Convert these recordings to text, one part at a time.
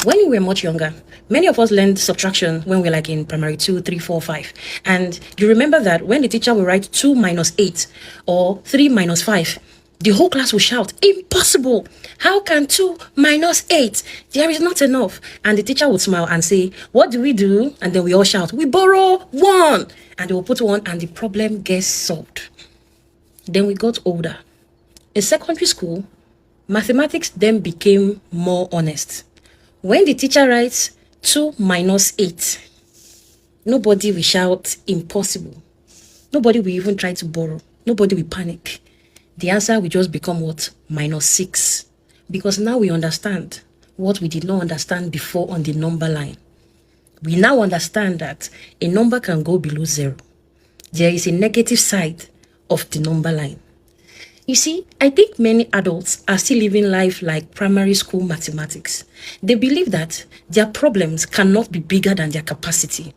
When we were much younger, many of us learned subtraction when we were like in primary 2, 3, 4, 5. And you remember that when the teacher will write 2 minus 8 or 3 minus 5, the whole class will shout, "Impossible! How can 2 minus 8? There is not enough." And the teacher would smile and say, "What do we do?" And then we all shout, "We borrow 1." And they will put 1 and the problem gets solved. Then we got older. In secondary school, mathematics then became more honest. When the teacher writes 2 minus 8, nobody will shout "impossible." Nobody will even try to borrow. Nobody will panic. The answer will just become what? -6. Because now we understand what we did not understand before on the number line. We now understand that a number can go below 0. There is a negative side of the number line. You see, I think many adults are still living life like primary school mathematics. They believe that their problems cannot be bigger than their capacity.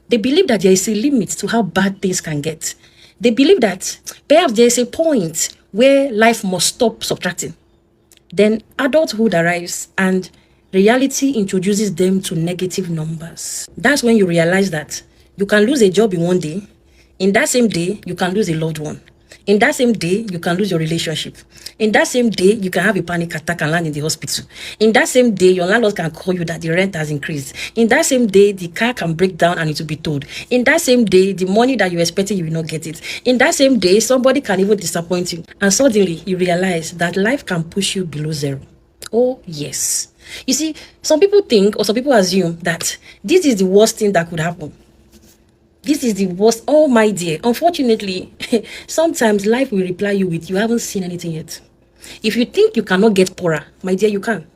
They believe that there is a limit to how bad things can get. They believe that perhaps there is a point where life must stop subtracting. Then adulthood arrives and reality introduces them to negative numbers. That's when you realize that you can lose a job in one day. In that same day, you can lose a loved one. In that same day, you can lose your relationship. In that same day, you can have a panic attack and land in the hospital. In that same day, your landlord can call you that the rent has increased. In that same day, the car can break down and it will be towed. In that same day, the money that you're expecting, you will not get it. In that same day, somebody can even disappoint you. And suddenly, you realize that life can push you below 0. Oh, yes. You see, some people think or some people assume that this is the worst thing that could happen. This is the worst. Oh, my dear. Unfortunately, sometimes life will reply you with, "You haven't seen anything yet." If you think you cannot get poorer, my dear, you can.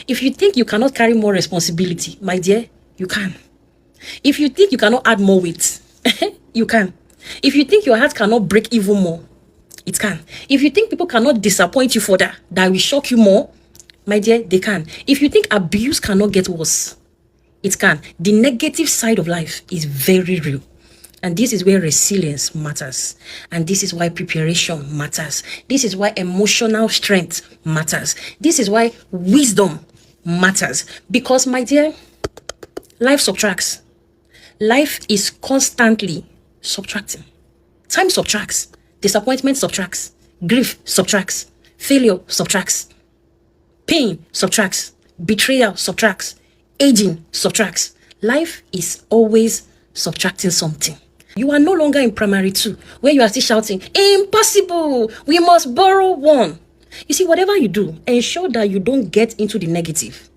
If you think you cannot carry more responsibility, my dear, you can. If you think you cannot add more weight, you can. If you think your heart cannot break even more, it can. If you think people cannot disappoint you further, that will shock you more, my dear, they can. If you think abuse cannot get worse, it can. The negative side of life is very real. And this is where resilience matters. And this is why preparation matters. This is why emotional strength matters. This is why wisdom matters. Because, my dear, life subtracts. Life is constantly subtracting. Time subtracts. Disappointment subtracts. Grief subtracts. Failure subtracts. Pain subtracts. Betrayal subtracts. Aging subtracts. Life is always subtracting something. You are no longer in primary 2 where you are still shouting, "Impossible! We must borrow 1." You see, whatever you do, ensure that you don't get into the negative.